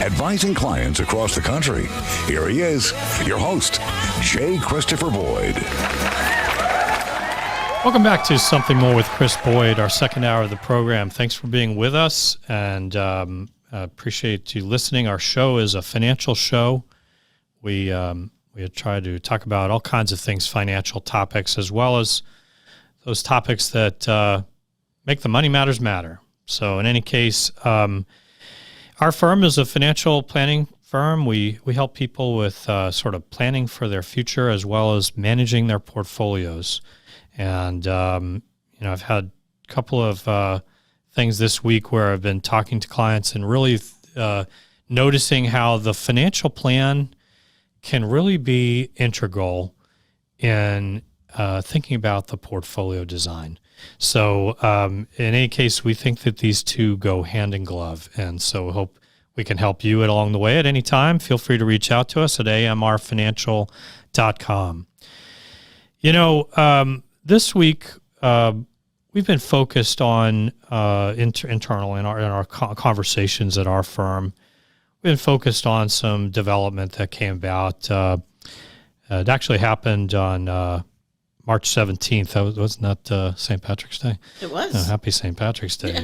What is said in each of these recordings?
advising clients across the country. Here he is, your host, J. Christopher Boyd. Welcome back to Something More with Chris Boyd, our second hour of the program. Thanks for being with us, and appreciate you listening. Our show is a financial show. We try to talk about all kinds of things, financial topics, as well as those topics that make the money matters matter. So in any case, our firm is a financial planning firm. We help people with sort of planning for their future as well as managing their portfolios. And, I've had a couple of things this week where I've been talking to clients and really noticing how the financial plan can really be integral in thinking about the portfolio design. So in any case, we think that these two go hand in glove. And so hope we can help you along the way at any time. Feel free to reach out to us at amrfinancial.com. This week, we've been focused on internal in our conversations at our firm. We've been focused on some development that came about. It actually happened on March 17th. Wasn't that St. Patrick's Day? It was. Happy St. Patrick's Day.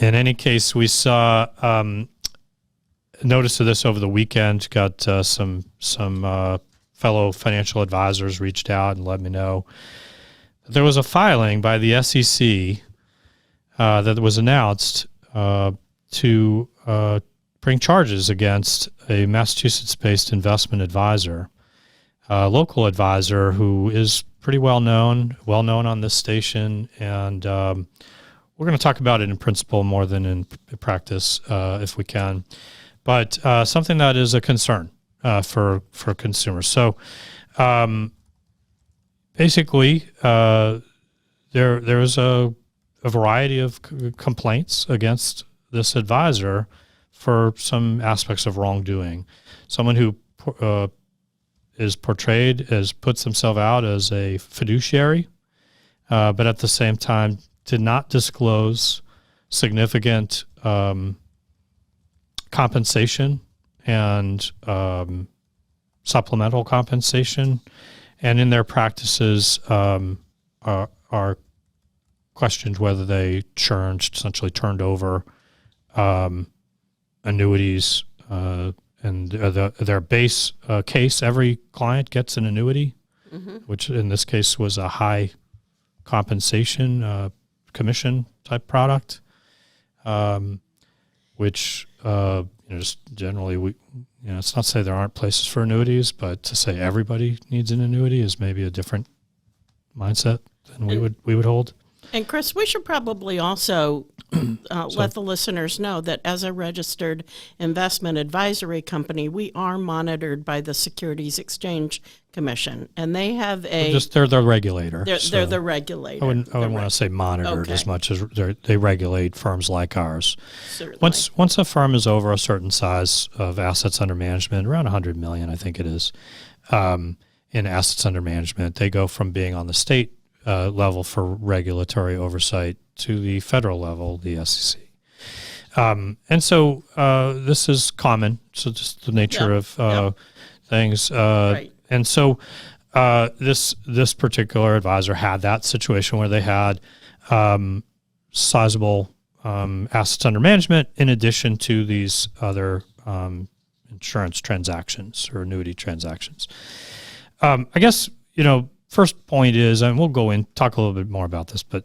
In any case, we saw notice of this over the weekend. Got some fellow financial advisors reached out and let me know there was a filing by the SEC that was announced to bring charges against a Massachusetts-based investment advisor, a local advisor who is pretty well known on this station, and we're going to talk about it in principle more than in practice if we can, but something that is a concern for consumers. So basically, there is a variety of complaints against this advisor for some aspects of wrongdoing. Someone who is portrayed as puts himself out as a fiduciary, but at the same time did not disclose significant compensation and supplemental compensation, and in their practices are questioned whether they essentially turned over annuities, and their base case, every client gets an annuity, which in this case was a high compensation commission type product, which just generally it's not to say there aren't places for annuities, but to say everybody needs an annuity is maybe a different mindset than we would hold. And Chris, we should probably also let the listeners know that as a registered investment advisory company, we are monitored by the Securities Exchange Commission, and they have they're the regulator. They're the regulator. I wouldn't want to say monitored as much as they regulate firms like ours. Certainly. Once a firm is over a certain size of assets under management, around $100 million, I think it is, in assets under management, they go from being on the state level for regulatory oversight to the federal level, the SEC. And so this is common. So just the nature of things. Right. And so this particular advisor had that situation where they had sizable assets under management in addition to these other insurance transactions or annuity transactions. I guess, first point is, and we'll go in talk a little bit more about this, but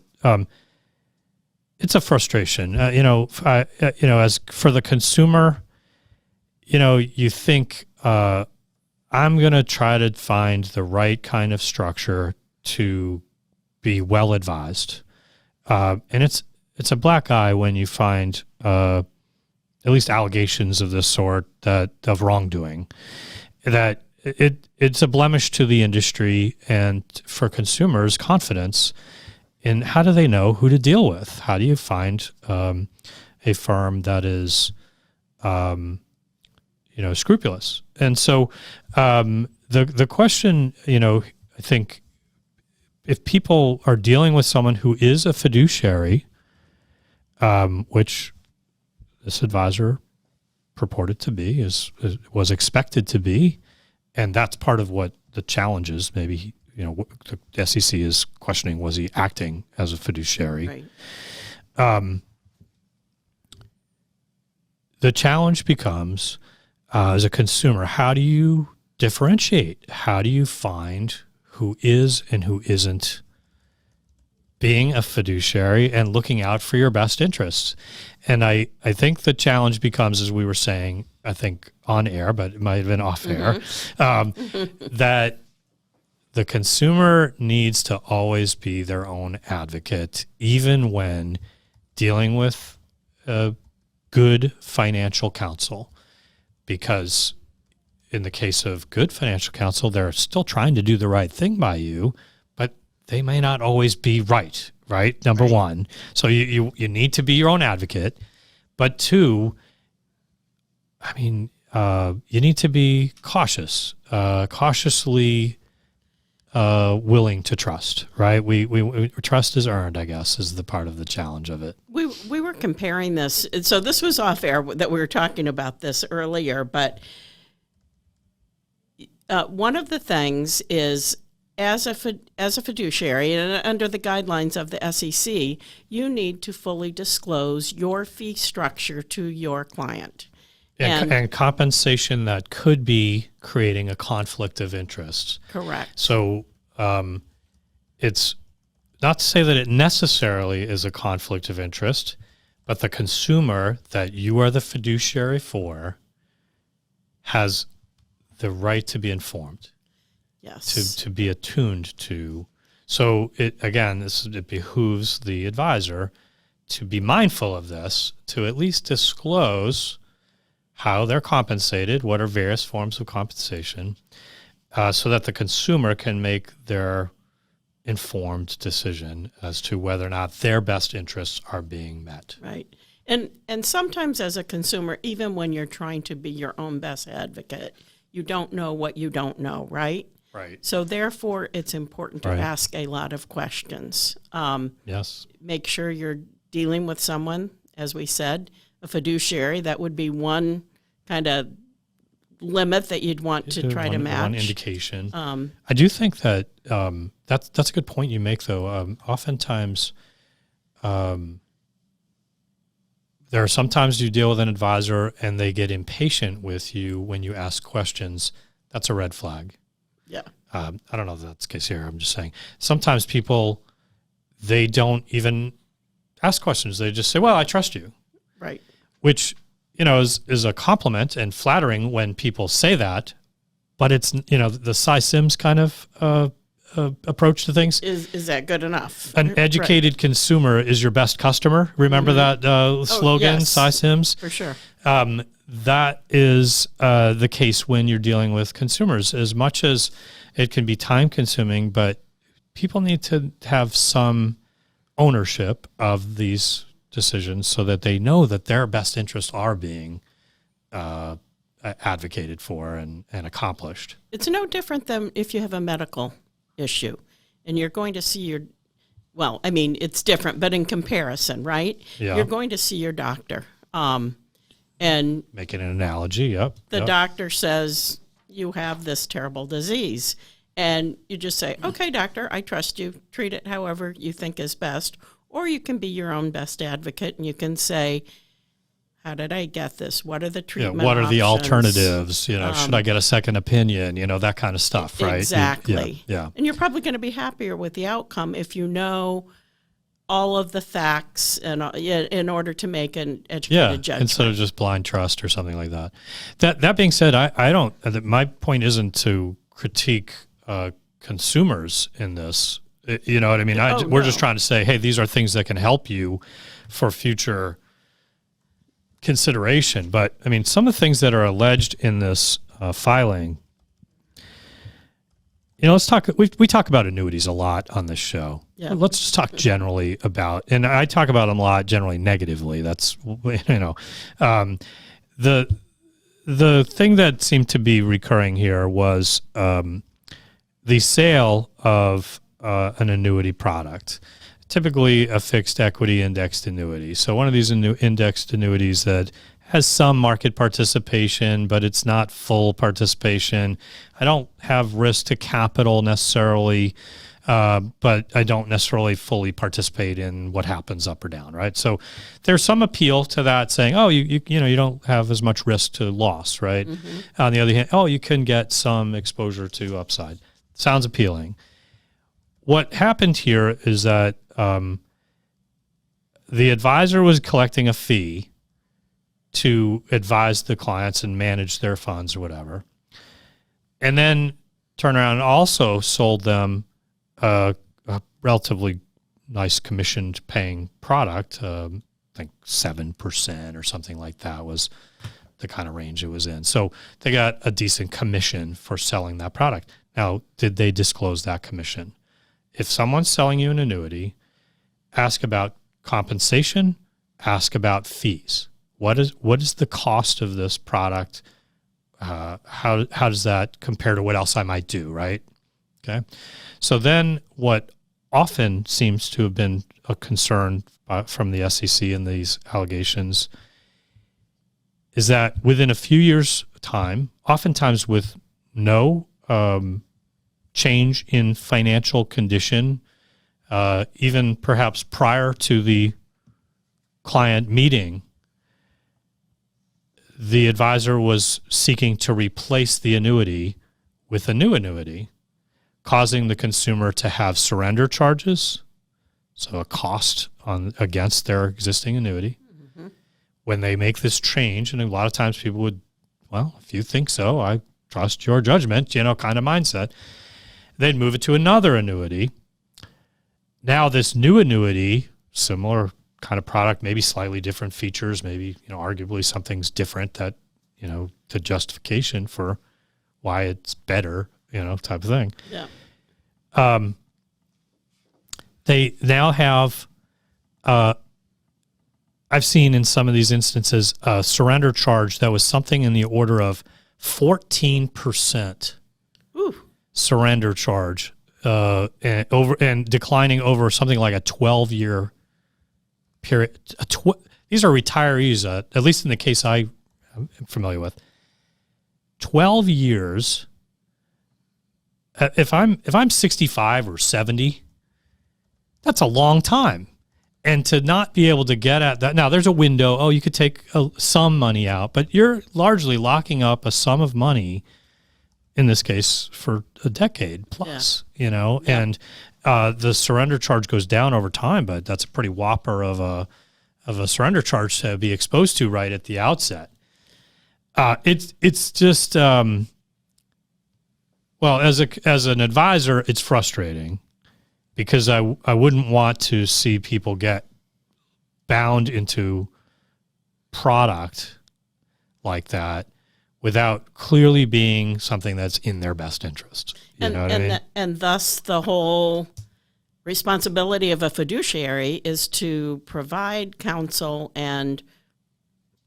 it's a frustration. As for the consumer, you think I'm going to try to find the right kind of structure to be well advised, and it's a black eye when you find at least allegations of this sort of wrongdoing that. It's a blemish to the industry and for consumers' confidence in how do they know who to deal with? How do you find a firm that is, scrupulous? And so the question, I think if people are dealing with someone who is a fiduciary, which this advisor purported to be, was expected to be, and that's part of what the challenge is. Maybe the SEC is questioning, was he acting as a fiduciary? Right. The challenge becomes, as a consumer, how do you differentiate? How do you find who is and who isn't being a fiduciary and looking out for your best interests? And I think the challenge becomes, as we were saying, I think on air, but it might have been off air, that the consumer needs to always be their own advocate, even when dealing with good financial counsel, because in the case of good financial counsel, they're still trying to do the right thing by you, but they may not always be right? Number one. So you need to be your own advocate. But two, you need to be cautious, cautiously willing to trust, right? We trust is earned, I guess, is the part of the challenge of it. We were comparing this. So this was off air that we were talking about this earlier, but one of the things is, as a fiduciary and under the guidelines of the SEC, you need to fully disclose your fee structure to your client. And compensation that could be creating a conflict of interest. Correct. So it's not to say that it necessarily is a conflict of interest, but the consumer that you are the fiduciary for has the right to be informed. Yes. To be attuned to. So it behooves the advisor to be mindful of this, to at least disclose how they're compensated, what are various forms of compensation, so that the consumer can make their informed decision as to whether or not their best interests are being met. Right. And sometimes as a consumer, even when you're trying to be your own best advocate, you don't know what you don't know, right? Right. So therefore, it's important to ask a lot of questions. Yes. Make sure you're dealing with someone, as we said, a fiduciary. That would be one kind of limit that you'd want to try to match. One indication. I do think that that's a good point you make, though. Oftentimes, there are sometimes you deal with an advisor and they get impatient with you when you ask questions. That's a red flag. Yeah. I don't know if that's the case here. I'm just saying sometimes people, they don't even ask questions. They just say, well, I trust you. Right. Which, is a compliment and flattering when people say that, but it's, the Cy Sims kind of approach to things. Is that good enough? An educated consumer is your best customer. Remember that slogan, yes. Cy Sims? For sure. That is the case when you're dealing with consumers. As much as it can be time consuming, but people need to have some ownership of these decisions so that they know that their best interests are being advocated for and accomplished. It's no different than if you have a medical issue and you're going to see it's different, but in comparison, right? Yeah. You're going to see your doctor. And making an analogy, yep. The doctor says you have this terrible disease. And you just say, okay, doctor, I trust you. Treat it however you think is best. Or you can be your own best advocate and you can say, how did I get this? What are the treatment what are options? the alternatives? Should I get a second opinion? That kind of stuff, right? Exactly. Yeah. And you're probably going to be happier with the outcome if you know all of the facts and in order to make an educated judgment. Instead of just blind trust or something like that. That being said, I don't. My point isn't to critique consumers in this. You know what I mean? We're just trying to say, hey, these are things that can help you for future consideration. But some of the things that are alleged in this filing. Let's talk. We talk about annuities a lot on this show. Yeah. Let's just talk generally about, and I talk about them a lot generally negatively. That's the thing that seemed to be recurring here was the sale of an annuity product, typically a fixed equity indexed annuity. So one of these indexed annuities that has some market participation, but it's not full participation. I don't have risk to capital necessarily, but I don't necessarily fully participate in what happens up or down, right? So there's some appeal to that, saying, oh, you don't have as much risk to loss, right? On the other hand, oh, you can get some exposure to upside. Sounds appealing. What happened here is that the advisor was collecting a fee to advise the clients and manage their funds or whatever, and then turn around and also sold them a relatively nice commissioned paying product. I think 7% or something like that was the kind of range it was in. So they got a decent commission for selling that product. Now, did they disclose that commission? If someone's selling you an annuity, ask about compensation, ask about fees. What is the cost of this product? How does that compare to what else I might do, right? Okay. So then what often seems to have been a concern from the SEC in these allegations is that within a few years' time, oftentimes with no change in financial condition, even perhaps prior to the client meeting, the advisor was seeking to replace the annuity with a new annuity, causing the consumer to have surrender charges, so a cost against their existing annuity. When they make this change, and a lot of times people would, well, if you think so, I trust your judgment, kind of mindset, they'd move it to another annuity. Now this new annuity, similar kind of product, maybe slightly different features, maybe, arguably something's different that, the justification for why it's better, type of thing. Yeah. They now have, I've seen in some of these instances, a surrender charge that was something in the order of 14% surrender charge, and declining over something like a 12-year period. These are retirees, at least in the case I am familiar with. 12 years. If I'm 65 or 70, that's a long time. And to not be able to get at that, now there's a window. Oh, you could take some money out, but you're largely locking up a sum of money, in this case, for a decade plus, Yeah. and the surrender charge goes down over time, but that's a pretty whopper of a surrender charge to be exposed to right at the outset. It's just, well, as an advisor, it's frustrating because I wouldn't want to see people get bound into product like that without clearly being something that's in their best interest. You know what I mean? And thus the whole responsibility of a fiduciary is to provide counsel and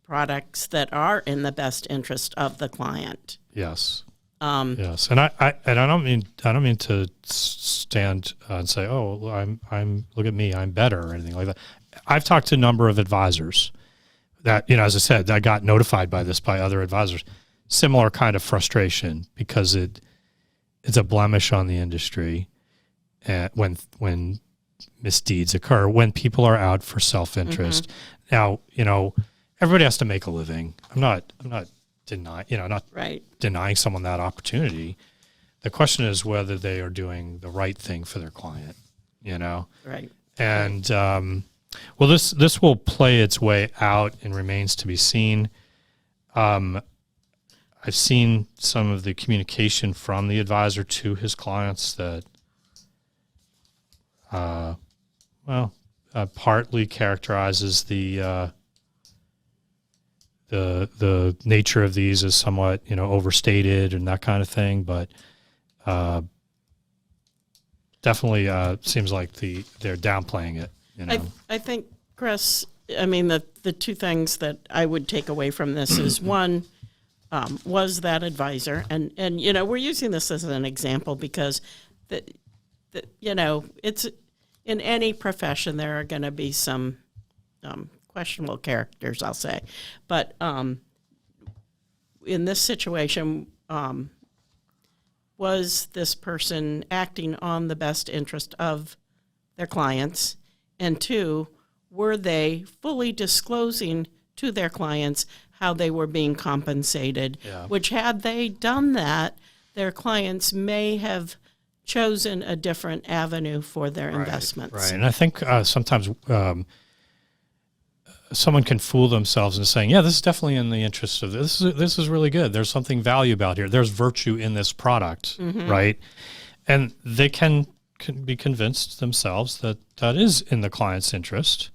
products that are in the best interest of the client. Yes. Yes, and I don't mean to stand and say, oh, I'm look at me, I'm better or anything like that. I've talked to a number of advisors that, as I said, I got notified by other advisors. Similar kind of frustration because it's a blemish on the industry when misdeeds occur, when people are out for self-interest. Now, everybody has to make a living. I'm not denying someone that opportunity. The question is whether they are doing the right thing for their client, Right. And, well, this will play its way out and remains to be seen. I've seen some of the communication from the advisor to his clients that, partly characterizes the nature of these as somewhat, overstated and that kind of thing, but definitely seems like they're downplaying it. I think, Chris, the two things that I would take away from this is one, was that advisor, and we're using this as an example because it's in any profession there are going to be some questionable characters, I'll say. But in this situation, was this person acting on the best interest of their clients? And two, were they fully disclosing to their clients how they were being compensated? Yeah. Which, had they done that, their clients may have chosen a different avenue for their investments. Right. And I think sometimes someone can fool themselves into saying, yeah, this is definitely in the interest of this. This is really good. There's something valuable out here. There's virtue in this product, right? And they can be convinced themselves that that is in the client's interest.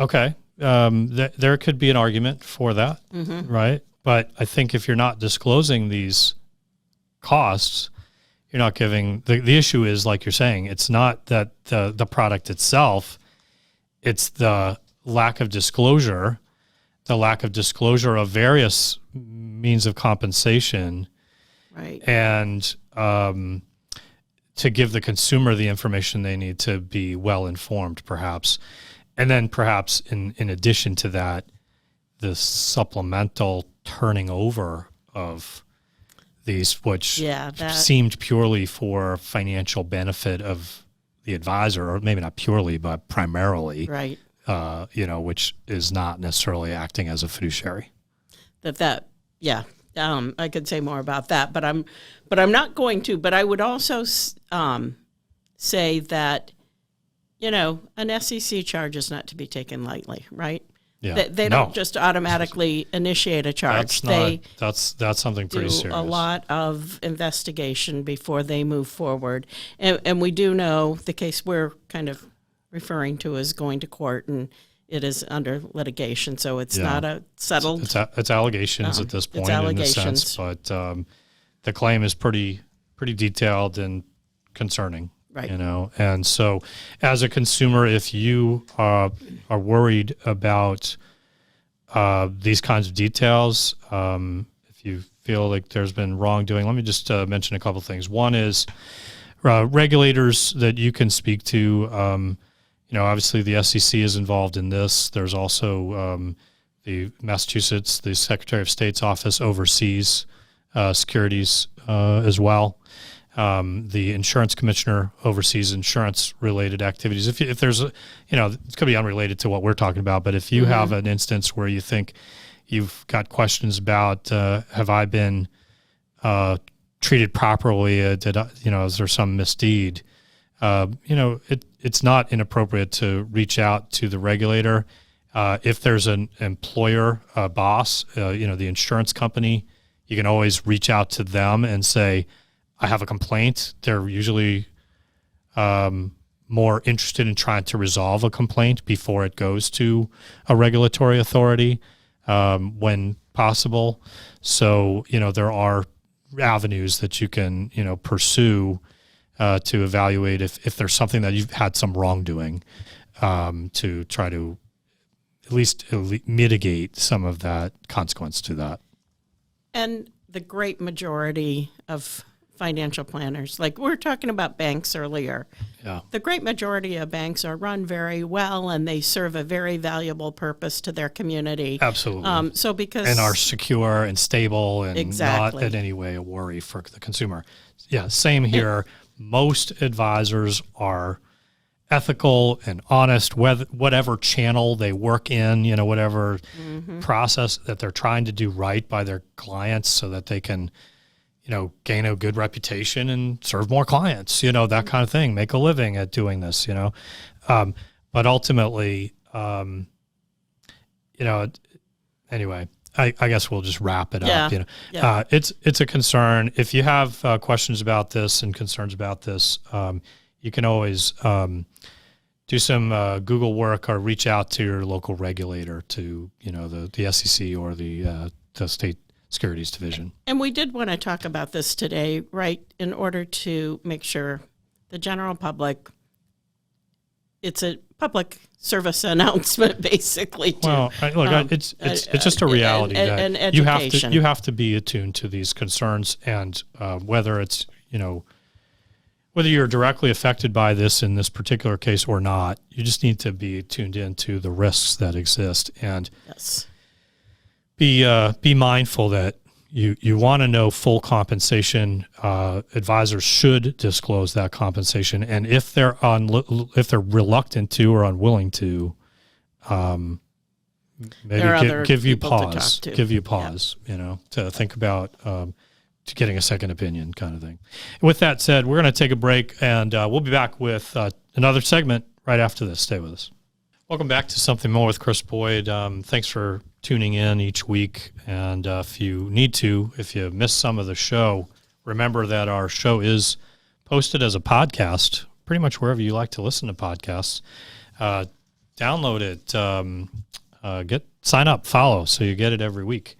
Okay. There could be an argument for that, right? But I think if you're not disclosing these costs, you're not giving the issue is, like you're saying, it's not that the product itself, it's the lack of disclosure of various means of compensation, right? And to give the consumer the information they need to be well informed, perhaps, and then perhaps in addition to that, the supplemental turning over of these, which seemed purely for financial benefit of the advisor, or maybe not purely, but primarily, right? Which is not necessarily acting as a fiduciary. I could say more about that, but I'm not going to. But I would also say that, an SEC charge is not to be taken lightly, right? Yeah. They don't just automatically initiate a charge. That's something pretty serious. A lot of investigation before they move forward. And we do know the case we're kind of referring to is going to court, and it is under litigation. So it's not a settled. It's allegations at this point, in a sense, but the claim is pretty detailed and concerning. Right. And so as a consumer, if you are worried about these kinds of details, if you feel like there's been wrongdoing, let me just mention a couple of things. One is regulators that you can speak to. Obviously the SEC is involved in this. There's also the Massachusetts, the Secretary of State's office oversees securities as well. The insurance commissioner oversees insurance-related activities. If there's, it could be unrelated to what we're talking about, but if you have an instance where you think you've got questions about, have I been treated properly? Is there some misdeed? It's not inappropriate to reach out to the regulator. If there's an employer boss, the insurance company, you can always reach out to them and say, I have a complaint. They're usually more interested in trying to resolve a complaint before it goes to a regulatory authority when possible. So, there are avenues that you can, pursue to evaluate if there's something that you've had some wrongdoing to try to at least mitigate some of that consequence to that. And the great majority of financial planners, like we were talking about banks earlier. Yeah. The great majority of banks are run very well, and they serve a very valuable purpose to their community. Absolutely. And are secure and stable and not in any way a worry for the consumer. Yeah, same here. Most advisors are ethical and honest, whatever channel they work in, whatever process that they're trying to do right by their clients so that they can gain a good reputation and serve more clients, that kind of thing, make a living at doing this, but ultimately, anyway, I guess we'll just wrap it up. It's a concern. If you have questions about this and concerns about this, you can always do some Google work or reach out to your local regulator, to the SEC or the state Securities Division. And we did want to talk about this today, right, in order to make sure the general public, it's a public service announcement, basically. It's just a reality and that education. you have to be attuned to these concerns, and whether it's whether you're directly affected by this in this particular case or not, you just need to be tuned into the risks that exist and Yes. be mindful that you want to know full compensation. Advisors should disclose that compensation, and if they're reluctant to or unwilling to, maybe give you pause. Give you pause. Yeah. To think about to getting a second opinion, kind of thing. With that said, we're going to take a break, and we'll be back with another segment right after this. Stay with us. Welcome back to Something More with Chris Boyd. Thanks for tuning in each week. And if you missed some of the show, remember that our show is posted as a podcast, pretty much wherever you like to listen to podcasts. Download it, sign up, follow, so you get it every week.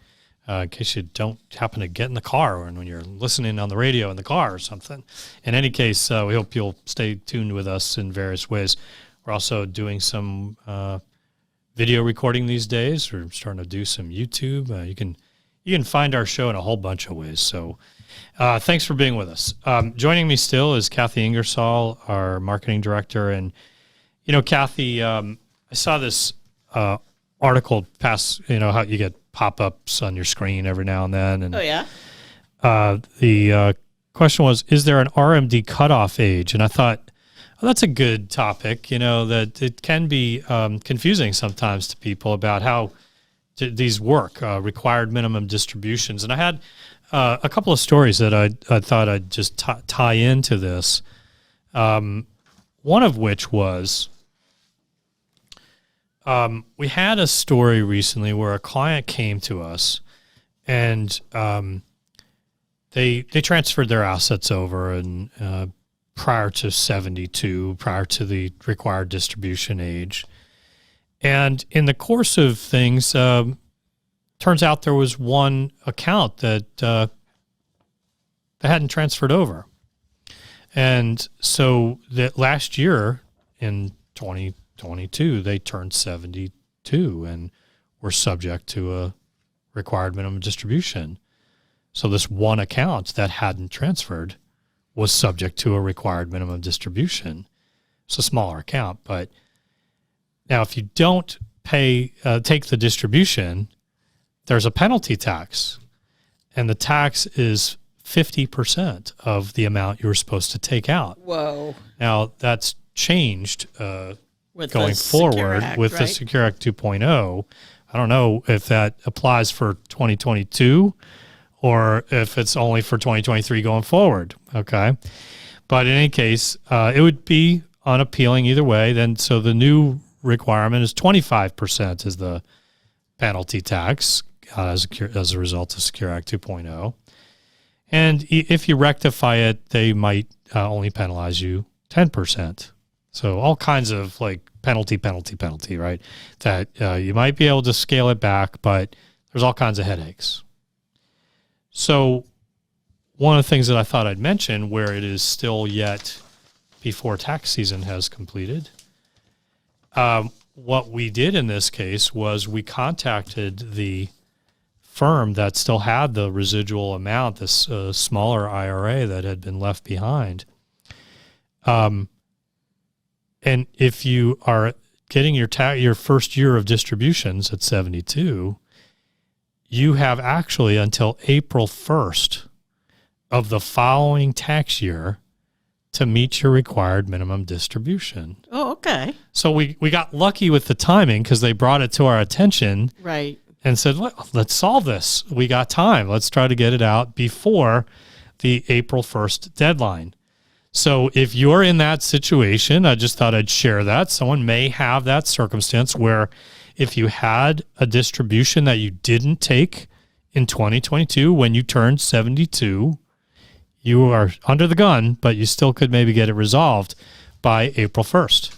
In case you don't happen to get in the car or when you're listening on the radio in the car or something. In any case, we hope you'll stay tuned with us in various ways. We're also doing some video recording these days. We're starting to do some YouTube. You can find our show in a whole bunch of ways. So thanks for being with us. Joining me still is Cathi Ingersoll, our marketing director. And, Cathi, I saw this article pass, how you get pop-ups on your screen every now and then. And, oh, yeah? The question was, is there an RMD cutoff age? And I thought, that's a good topic, that it can be confusing sometimes to people about how these work, required minimum distributions. And I had a couple of stories that I thought I'd just tie into this. One of which was, we had a story recently where a client came to us and they transferred their assets over and prior to 72, prior to the required distribution age. And in the course of things, turns out there was one account that they hadn't transferred over. And so that last year in 2022, they turned 72 and were subject to a required minimum distribution. So this one account that hadn't transferred was subject to a required minimum distribution. It's a smaller account, but now if you don't take the distribution, there's a penalty tax, and the tax is 50% of the amount you were supposed to take out. Whoa. Now that's changed going forward with the Secure Act 2.0. I don't know if that applies for 2022 or if it's only for 2023 going forward, okay? But in any case, it would be unappealing either way. Then, so the new requirement is 25% is the penalty tax as a result of Secure Act 2.0. And if you rectify it, they might only penalize you 10%. So all kinds of like penalty, right? That you might be able to scale it back, but there's all kinds of headaches. So one of the things that I thought I'd mention, where it is still yet before tax season has completed, what we did in this case was we contacted the firm that still had the residual amount, this smaller IRA that had been left behind. And if you are getting your first year of distributions at 72, you have actually until April 1st of the following tax year to meet your required minimum distribution. Oh, okay. So we got lucky with the timing because they brought it to our attention. Right. And said, well, let's solve this. We got time. Let's try to get it out before the April 1st deadline. So if you're in that situation, I just thought I'd share that. Someone may have that circumstance where if you had a distribution that you didn't take in 2022 when you turned 72, you are under the gun, but you still could maybe get it resolved by April 1st.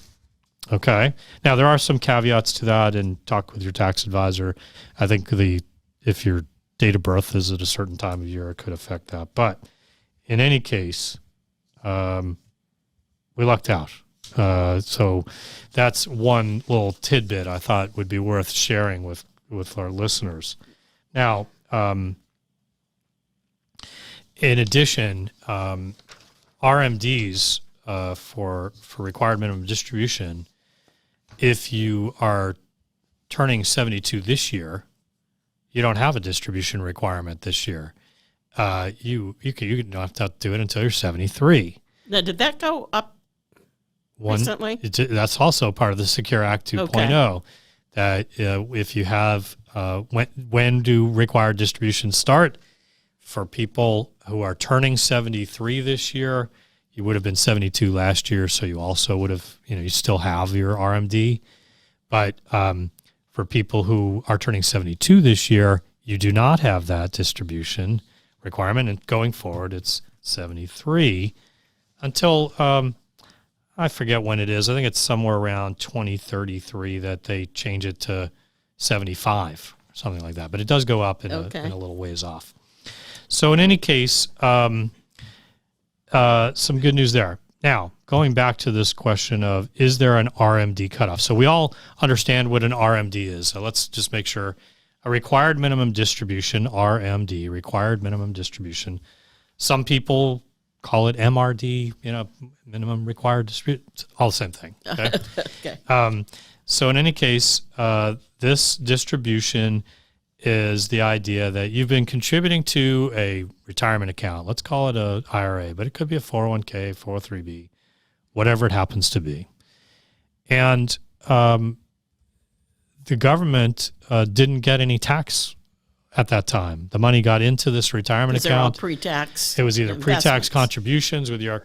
Okay. Now, there are some caveats to that, and talk with your tax advisor. I think if your date of birth is at a certain time of year, it could affect that. But in any case, we lucked out. So that's one little tidbit I thought would be worth sharing with our listeners. Now, in addition, RMDs for required minimum distribution, if you are turning 72 this year, you don't have a distribution requirement this year. You don't have to do it until you're 73. Now, did that go up recently? That's also part of the Secure Act 2.0. That if you have when do required distributions start? For people who are turning 73 this year, you would have been 72 last year, so you also would have, you still have your RMD. But for people who are turning 72 this year, you do not have that distribution requirement. And going forward, it's 73 until I forget when it is. I think it's somewhere around 2033 that they change it to 75, something like that. But it does go up in a little ways off. So in any case, some good news there. Now, going back to this question of, is there an RMD cutoff? So we all understand what an RMD is. So let's just make sure. A required minimum distribution, RMD, required minimum distribution. Some people call it MRD, minimum required distribution. It's all the same thing. Okay. Okay. So in any case, this distribution is the idea that you've been contributing to a retirement account. Let's call it a IRA, but it could be a 401k, 403b, whatever it happens to be. And the government didn't get any tax at that time. The money got into this retirement account. Pre-tax. It was either pre-tax contributions with your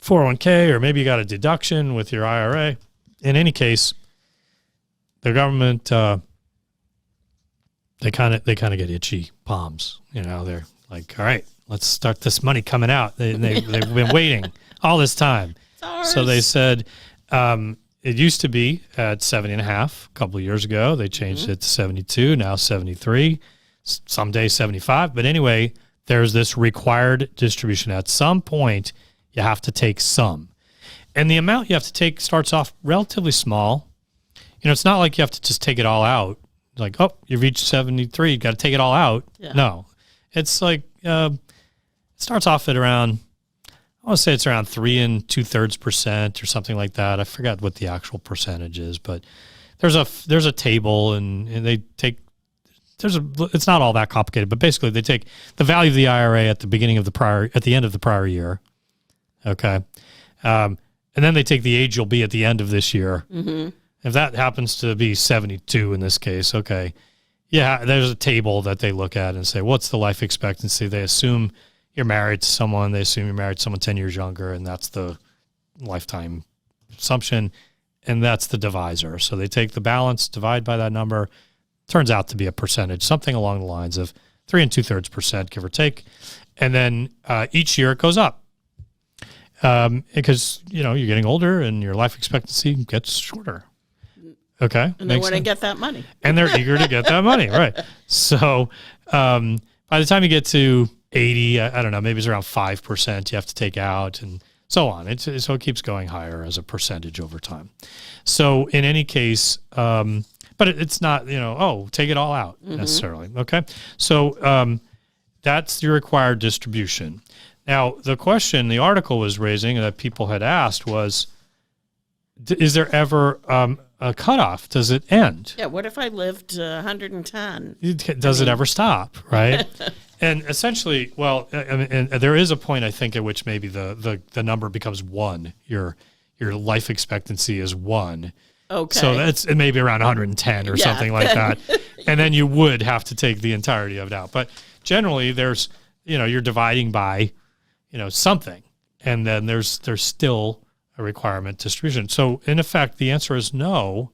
401k, or maybe you got a deduction with your IRA. In any case, the government they kind of get itchy palms. They're like, all right, let's start this money coming out. They've been waiting all this time. So they said it used to be at 70.5 a couple of years ago. They changed it to 72, now 73, someday 75. But anyway, there's this required distribution. At some point, you have to take some. And the amount you have to take starts off relatively small. It's not like you have to just take it all out. Like, oh, you've reached 73, you got to take it all out. Yeah. No, it's like it starts off at around, I want to say it's around 3 2/3% or something like that. I forgot what the actual percentage is, but there's a table, and they take it's not all that complicated, but basically they take the value of the IRA at the end of the prior year, okay, and then they take the age you'll be at the end of this year. Mm-hmm. If that happens to be 72 in this case, okay, yeah, there's a table that they look at and say, what's the life expectancy? They assume you're married to someone. They assume you're married to someone 10 years younger, and that's the lifetime assumption, and that's the divisor. So they take the balance, divide by that number. Turns out to be a percentage, something along the lines of 3 2/3%, give or take. And then each year it goes up because, you're getting older and your life expectancy gets shorter. Okay. And they want to get that money. And they're eager to get that money, right? So by the time you get to 80, I don't know, maybe it's around 5% you have to take out, and so on. So it keeps going higher as a percentage over time. So in any case, but it's not, take it all out necessarily. Okay. So that's your required distribution. Now, the question the article was raising that people had asked was, is there ever a cutoff? Does it end? Yeah, what if I lived 110? Does it ever stop, right? And essentially, well, and there is a point, I think, at which maybe the number becomes 1. Your life expectancy is 1. Okay. So it may be around 110 or something like that. And then you would have to take the entirety of it out. But generally, there's, you're dividing by, something. And then there's still a requirement distribution. So in effect, the answer is no.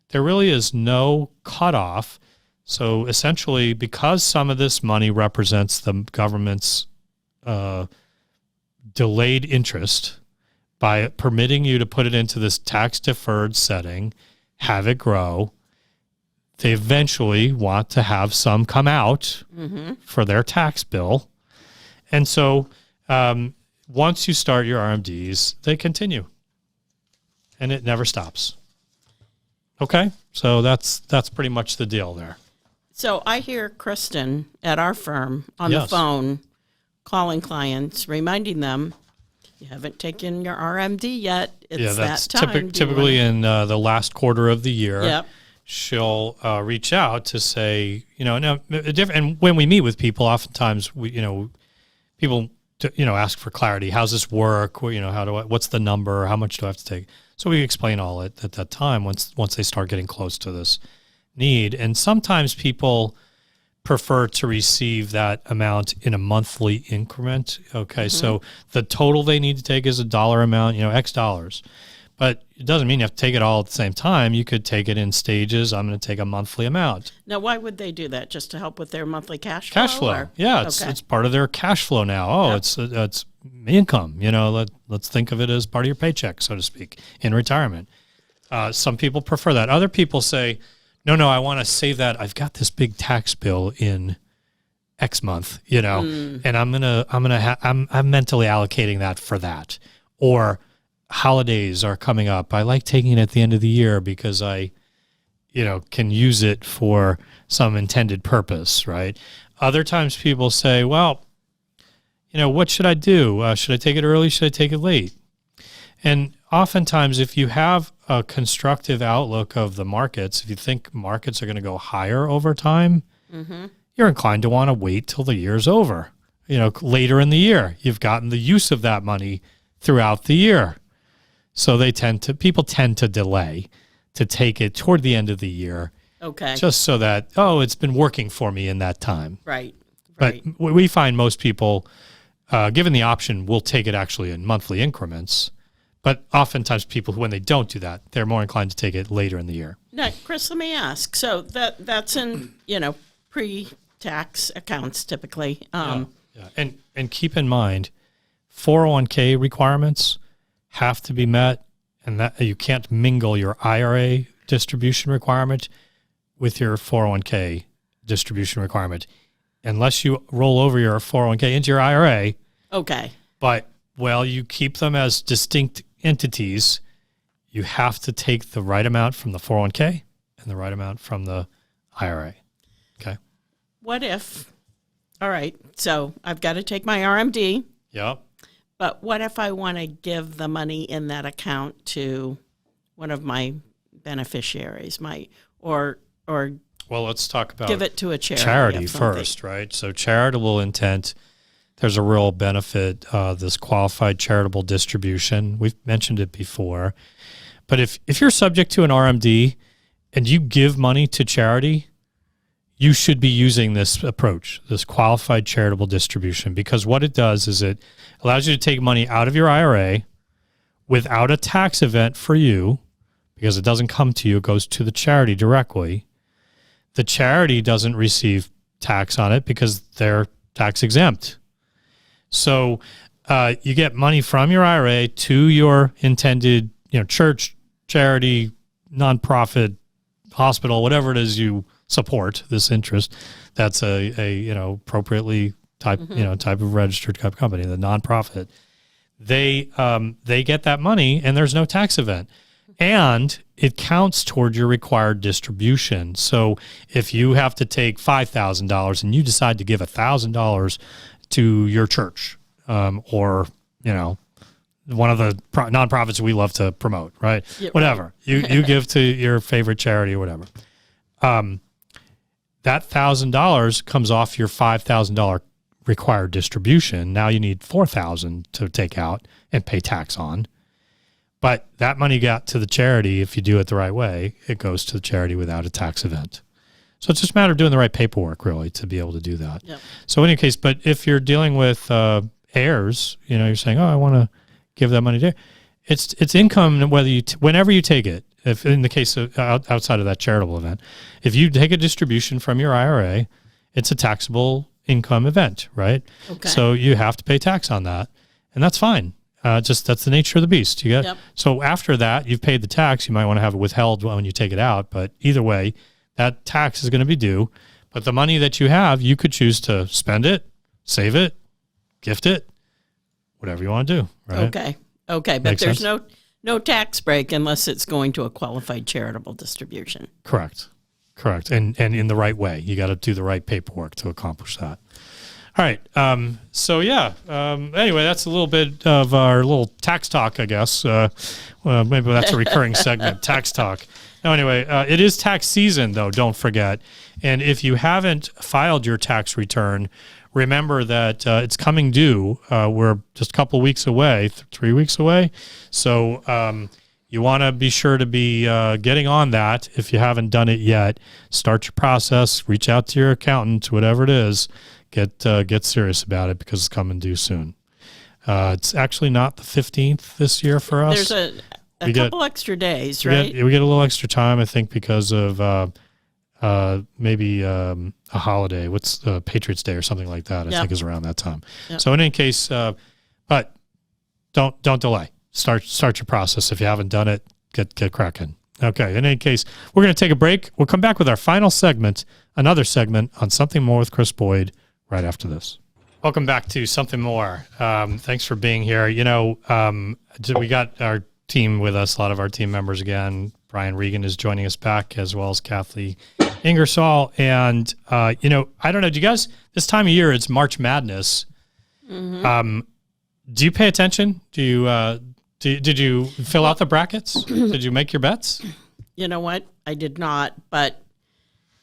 There really is no cutoff. So essentially, because some of this money represents the government's delayed interest, by permitting you to put it into this tax-deferred setting, have it grow, they eventually want to have some come out for their tax bill. And so once you start your RMDs, they continue, and it never stops. Okay, so that's pretty much the deal there. So I hear Kristen at our firm on the phone calling clients, reminding them you haven't taken your RMD yet. It's that's that time. Typically in the last quarter of the year. Yep. She'll reach out to say, and when we meet with people, oftentimes people ask for clarity. How's this work? What's the number? How much do I have to take? So we explain all at that time once they start getting close to this need. And sometimes people prefer to receive that amount in a monthly increment. Okay, so the total they need to take is a dollar amount, X dollars. But it doesn't mean you have to take it all at the same time. You could take it in stages. I'm going to take a monthly amount. Now, why would they do that? Just to help with their monthly cash flow? Cash flow. Yeah, it's part of their cash flow now. Oh, Yep. it's income. Let's think of it as part of your paycheck, so to speak, in retirement. Some people prefer that. Other people say, no, I want to save that. I've got this big tax bill in X month, and I'm mentally allocating that for that. Or holidays are coming up. I like taking it at the end of the year because I, can use it for some intended purpose, right? Other times people say, well, what should I do? Should I take it early? Should I take it late? And oftentimes, if you have a constructive outlook of the markets, if you think markets are going to go higher over time, you're inclined to want to wait till the year's over. Later in the year, you've gotten the use of that money throughout the year. So people tend to delay to take it toward the end of the year. Okay. Just so that, it's been working for me in that time. Right. But we find most people, given the option, will take it actually in monthly increments. But oftentimes people, when they don't do that, they're more inclined to take it later in the year. Now, Chris, let me ask. So that's in, pre-tax accounts typically. Yeah. And keep in mind, 401k requirements have to be met, and that you can't mingle your IRA distribution requirement with your 401k distribution requirement unless you roll over your 401k into your IRA. Okay. But you keep them as distinct entities. You have to take the right amount from the 401k and the right amount from the IRA. Okay. What if, all right, so I've got to take my RMD. Yep. But what if I want to give the money in that account to one of my beneficiaries, or let's talk about give it to a charity first, right? So charitable intent, there's a real benefit, this qualified charitable distribution. We've mentioned it before. But if you're subject to an RMD and you give money to charity, you should be using this approach, this qualified charitable distribution, because what it does is it allows you to take money out of your IRA without a tax event for you, because it doesn't come to you, it goes to the charity directly. The charity doesn't receive tax on it because they're tax exempt. So you get money from your IRA to your intended, church, charity, nonprofit, hospital, whatever it is you support, this interest. That's a appropriately type of registered company, the nonprofit. They get that money and there's no tax event. And it counts toward your required distribution. So if you have to take $5,000 and you decide to give $1,000 to your church, or one of the nonprofits we love to promote, right? Yeah, whatever. Right. You give to your favorite charity or whatever. That $1,000 comes off your $5,000 required distribution. Now you need $4,000 to take out and pay tax on. But that money got to the charity. If you do it the right way, it goes to the charity without a tax event. So it's just a matter of doing the right paperwork, really, to be able to do that. Yep. So in any case, but if you're dealing with heirs, you're saying, I want to give that money to, it's income whenever you take it. If in the case of outside of that charitable event, if you take a distribution from your IRA, it's a taxable income event, right? Okay. So you have to pay tax on that, and that's fine. That's the nature of the beast. So after that, you've paid the tax. You might want to have it withheld when you take it out, but either way, that tax is going to be due. But the money that you have, you could choose to spend it, save it, gift it, whatever you want to do, right? Okay, but Makes there's sense? No tax break unless it's going to a qualified charitable distribution. Correct. And in the right way. You got to do the right paperwork to accomplish that. All right. Anyway, that's a little bit of our little tax talk, I guess. Well, maybe that's a recurring segment, tax talk. Now, anyway, it is tax season, though, don't forget. And if you haven't filed your tax return, remember that it's coming due. We're just a couple weeks away, 3 weeks away. So you want to be sure to be getting on that. If you haven't done it yet, start your process, reach out to your accountant, whatever it is. Get serious about it because it's coming due soon. It's actually not the 15th this year for us. There's a couple extra days, right? We get a little extra time, I think, because of maybe a holiday. What's Patriots Day or something like that? I think is around that time. Yep. So in any case, but don't delay. Start your process. If you haven't done it, get cracking. Okay. In any case, we're going to take a break. We'll come back with our final segment, another segment on Something More with Chris Boyd, right after this. Welcome back to Something More. Thanks for being here. We got our team with us, a lot of our team members again. Brian Regan is joining us back, as well as Cathi Ingersoll. And, I don't know, do you guys, this time of year, it's March Madness. Mm-hmm. Do you pay attention? Do you, did you fill out the brackets? Did you make your bets? You know what? I did not, but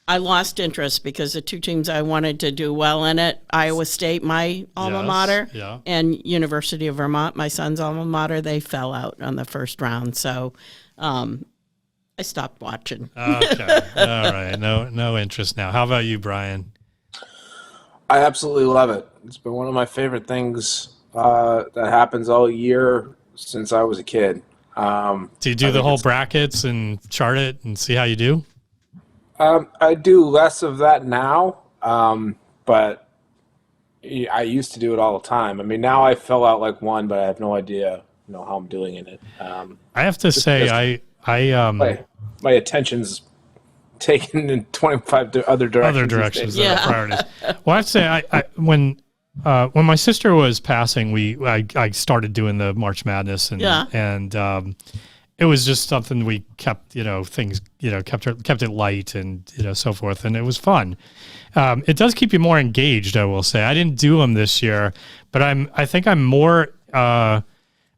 I lost interest because the two teams I wanted to do well in it, Iowa State, my alma mater, and University of Vermont, my son's alma mater, they fell out on the first round. So I stopped watching. Okay. All right. No interest now. How about you, Brian? I absolutely love it. It's been one of my favorite things that happens all year since I was a kid. Do you do the whole brackets and chart it and see how you do? I do less of that now, but I used to do it all the time. I mean, now I fill out like one, but I have no idea, how I'm doing in it. I have to say, my attention's taken in 25 other directions. Other directions, priorities. Well, I have to say, when my sister was passing, I started doing the March Madness, and it was just something we kept, things, kept it light and, so forth. And it was fun. It does keep you more engaged, I will say. I didn't do them this year, but I think I'm more, I've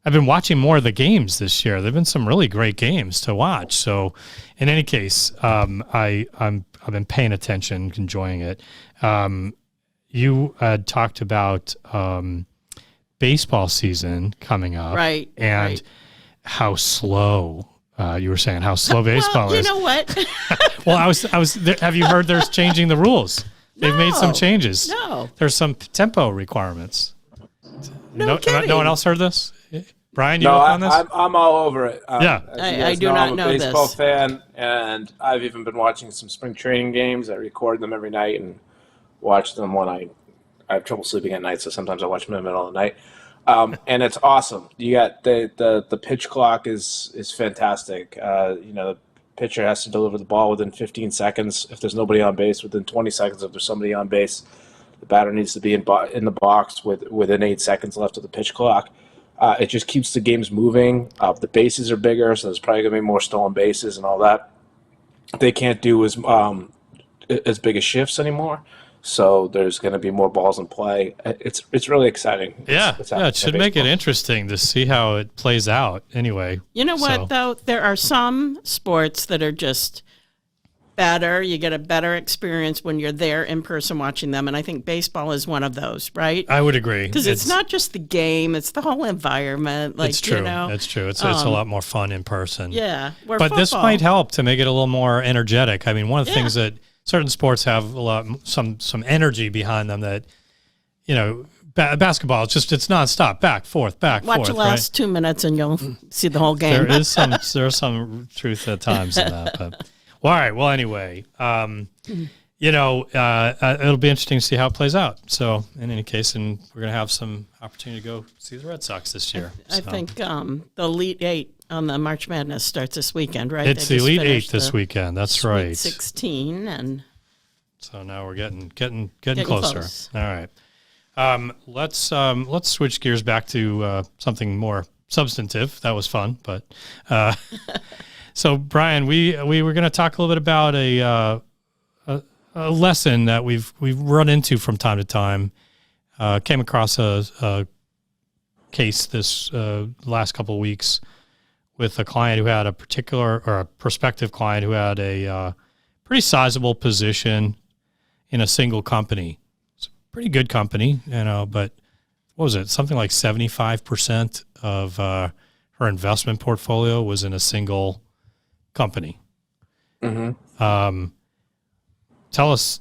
been watching more of the games this year. There've been some really great games to watch. So in any case, I've been paying attention, enjoying it. You had talked about, baseball season coming up. Right. And how slow you were saying how slow baseball is. You know what? Well, I was there, have you heard there's changing the rules? They've made some changes. No. There's some tempo requirements. No kidding. No one else heard this? Brian, you up on this? I'm all over it. I do not know this. I'm a baseball fan, and I've even been watching some spring training games. I record them every night and watch them when I have trouble sleeping at night, so sometimes I watch them in the middle of the night. And it's awesome. You got the pitch clock is fantastic. The pitcher has to deliver the ball within 15 seconds. If there's nobody on base, within 20 seconds. If there's somebody on base, the batter needs to be in the box within 8 seconds left of the pitch clock. It just keeps the games moving. The bases are bigger, so there's probably going to be more stolen bases and all that. They can't do as big as shifts anymore. So there's going to be more balls in play. It's really exciting. It should make it interesting to see how it plays out anyway. You know what, though? There are some sports that are just better. You get a better experience when you're there in person watching them, and I think baseball is one of those, right? I would agree. Because it's not just the game, it's the whole environment. It's true. It's true. It's a lot more fun in person. Yeah. But this might help to make it a little more energetic. I mean, one of the things that certain sports have some energy behind them that, basketball, it's nonstop, back, forth, Watch the last 2 minutes and you'll see the whole game. There's some truth at times in that. But, well, all right. Well, anyway, it'll be interesting to see how it plays out. So in any case, and we're going to have some opportunity to go see the Red Sox this year. I think the Elite Eight on the March Madness starts this weekend, right? It's the Elite Eight this weekend. That's right. 16, and so now we're getting closer. Close. All right. Let's switch gears back to something more substantive. That was fun, but so Brian, we were going to talk a little bit about a lesson that we've run into from time to time, Came across a case this last couple of weeks with a client who had a prospective client who had a pretty sizable position in a single company. It's a pretty good company, but what was it? Something like 75% of her investment portfolio was in a single company. Mm-hmm. Tell us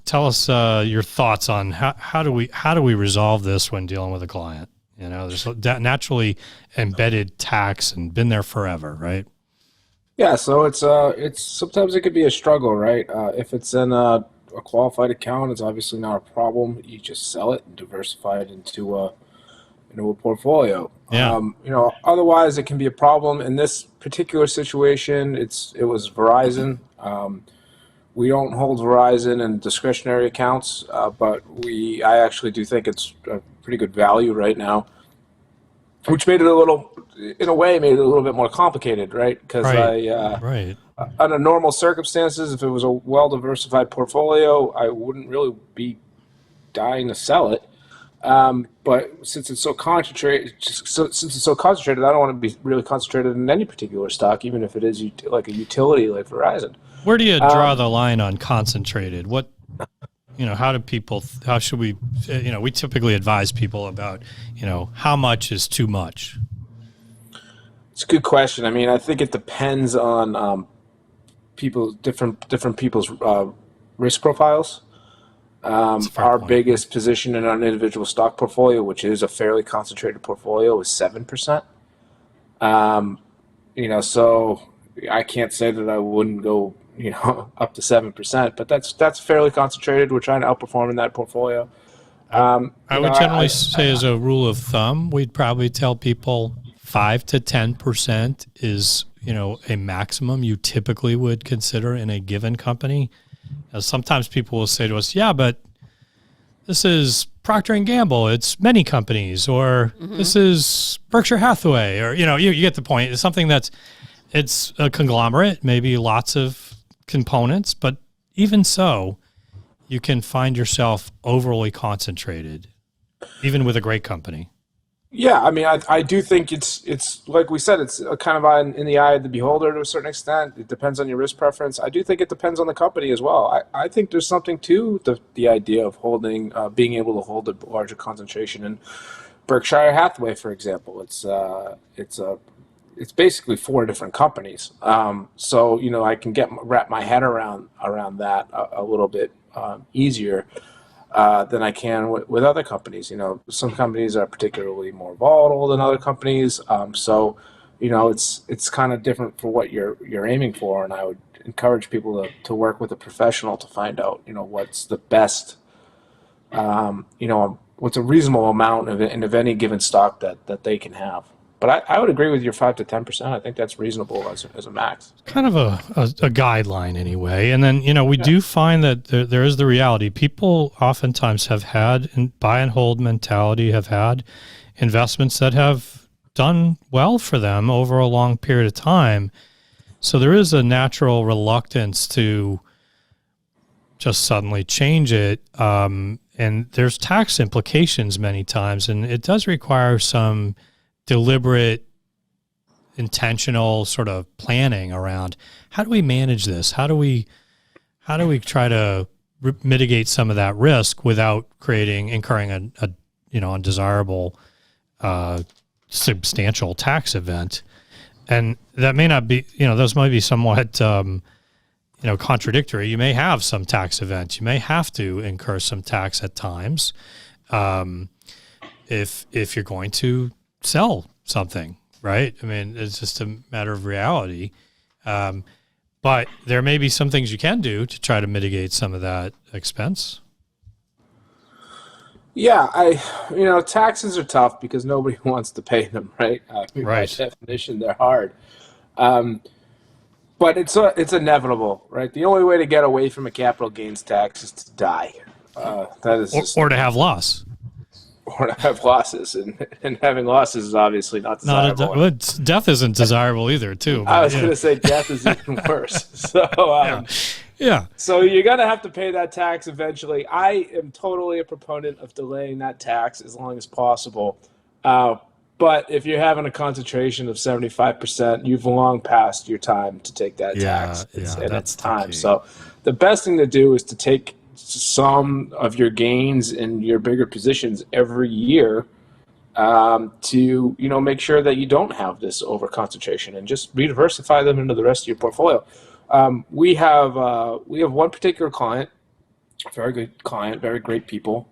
your thoughts on how do we resolve this when dealing with a client? There's naturally embedded tax and been there forever, right? Yeah, so it's sometimes it could be a struggle, right? If it's in a qualified account, it's obviously not a problem. You just sell it and diversify it into a portfolio. Yeah. Otherwise it can be a problem. In this particular situation, it was Verizon. We don't hold Verizon in discretionary accounts, but I actually do think it's a pretty good value right now, which made it a little bit more complicated, right? Because right. Under normal circumstances, if it was a well-diversified portfolio, I wouldn't really be dying to sell it. But since it's so concentrated, I don't want to be really concentrated in any particular stock, even if it is like a utility like Verizon. Where do you draw the line on concentrated? What, how should we, we typically advise people about, how much is too much? It's a good question. I mean, I think it depends on different people's risk profiles. Our biggest position in an individual stock portfolio, which is a fairly concentrated portfolio, is 7%. So I can't say that I wouldn't go, up to 7%, but that's fairly concentrated. We're trying to outperform in that portfolio. I would generally say, as a rule of thumb, we'd probably tell people 5 to 10% is, a maximum you typically would consider in a given company. Sometimes people will say to us, yeah, but this is Procter & Gamble, it's many companies, or this is Berkshire Hathaway, or, you get the point. It's something it's a conglomerate, maybe lots of components, but even so, you can find yourself overly concentrated, even with a great company. Yeah, I mean, I do think it's like we said, it's kind of in the eye of the beholder to a certain extent. It depends on your risk preference. I do think it depends on the company as well. I think there's something to the idea of being able to hold a larger concentration in Berkshire Hathaway, for example. It's basically 4 different companies. So I can wrap my head around that a little bit easier than I can with other companies. Some companies are particularly more volatile than other companies. So it's kind of different for what you're aiming for. And I would encourage people to work with a professional to find out, what's the best, what's a reasonable amount of any given stock that they can have. But I would agree with your 5 to 10%. I think that's reasonable as a max. Kind of a guideline anyway. And then, we do find that there is the reality. People oftentimes have had, buy and hold mentality, have had investments that have done well for them over a long period of time. So there is a natural reluctance to just suddenly change it. And there's tax implications many times, and it does require some deliberate, intentional sort of planning around how do we manage this? How do we try to mitigate some of that risk without incurring a undesirable, substantial tax event? And that may not be, those might be somewhat, contradictory. You may have some tax events. You may have to incur some tax at times, if you're going to sell something, right? I mean, it's just a matter of reality. But there may be some things you can do to try to mitigate some of that expense. Yeah, taxes are tough because nobody wants to pay them, right? Right. By definition, they're hard. But it's inevitable, right? The only way to get away from a capital gains tax is to die. That is or to have loss. Or to have losses, and having losses is obviously not desirable. Death isn't desirable either, too. I was going to say death is even worse. So, Yeah. So you're going to have to pay that tax eventually. I am totally a proponent of delaying that tax as long as possible. But if you're having a concentration of 75%, you've long passed your time to take that tax. And it's time. So the best thing to do is to take some of your gains in your bigger positions every year to make sure that you don't have this over concentration, and just rediversify them into the rest of your portfolio. We have one particular client, very good client, very great people.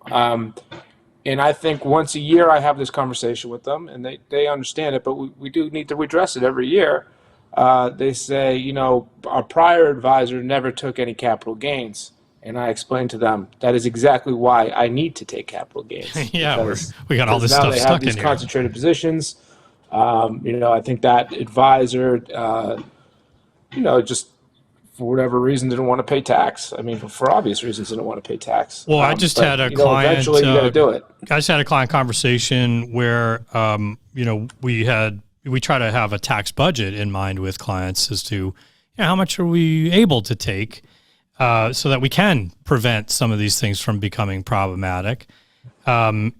And I think once a year I have this conversation with them, and they understand it, but we do need to redress it every year. They say, our prior advisor never took any capital gains. And I explained to them that is exactly why I need to take capital gains. Yeah, we got all this stuff stuck in here. Now they have these concentrated positions. I think that advisor, just for whatever reason, didn't want to pay tax. I mean, for obvious reasons, didn't want to pay tax. Well, I just had a client. Eventually, you got to do it. I just had a client conversation where, we try to have a tax budget in mind with clients as to, how much are we able to take, so that we can prevent some of these things from becoming problematic. So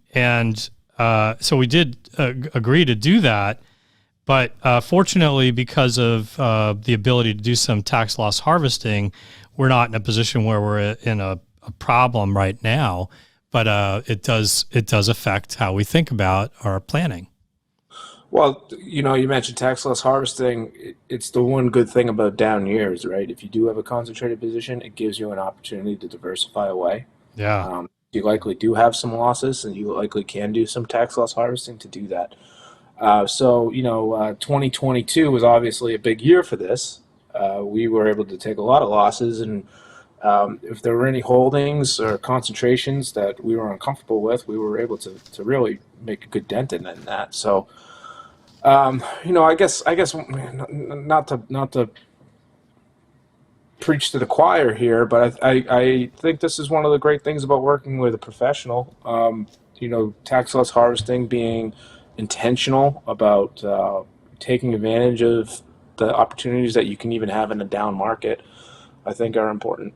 we did agree to do that. But fortunately, because of the ability to do some tax loss harvesting, we're not in a position where we're in a problem right now. But it does affect how we think about our planning. Well, you mentioned tax loss harvesting. It's the one good thing about down years, right? If you do have a concentrated position, it gives you an opportunity to diversify away. Yeah. You likely do have some losses, and you likely can do some tax loss harvesting to do that. 2022 was obviously a big year for this. We were able to take a lot of losses, and if there were any holdings or concentrations that we were uncomfortable with, we were able to really make a good dent in that. So, I guess not to preach to the choir here, but I think this is one of the great things about working with a professional. Tax loss harvesting, being intentional about taking advantage of the opportunities that you can even have in a down market, I think are important.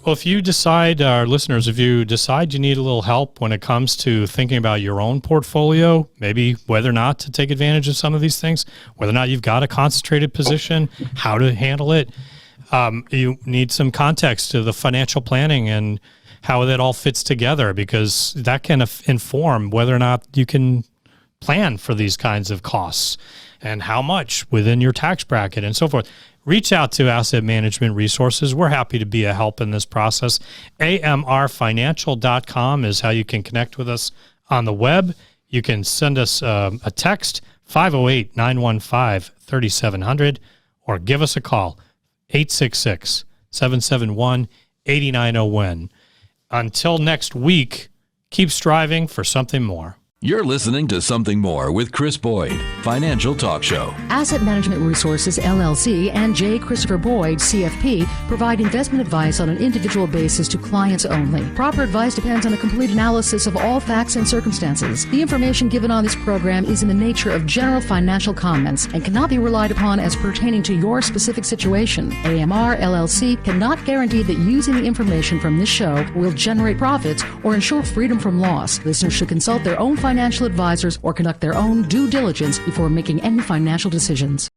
Well, if you decide, our listeners, if you decide you need a little help when it comes to thinking about your own portfolio, maybe whether or not to take advantage of some of these things, whether or not you've got a concentrated position, how to handle it, you need some context to the financial planning and how that all fits together, because that can inform whether or not you can plan for these kinds of costs and how much within your tax bracket and so forth. Reach out to Asset Management Resources. We're happy to be a help in this process. amrfinancial.com is how you can connect with us on the web. You can send us a text, 508-915-3700, or give us a call, 866-771-8901. Until next week, keep striving for something more. You're listening to Something More with Chris Boyd, Financial Talk Show. Asset Management Resources, LLC, and J. Christopher Boyd, CFP, provide investment advice on an individual basis to clients only. Proper advice depends on a complete analysis of all facts and circumstances. The information given on this program is in the nature of general financial comments and cannot be relied upon as pertaining to your specific situation. AMR, LLC cannot guarantee that using the information from this show will generate profits or ensure freedom from loss. Listeners should consult their own financial advisors or conduct their own due diligence before making any financial decisions.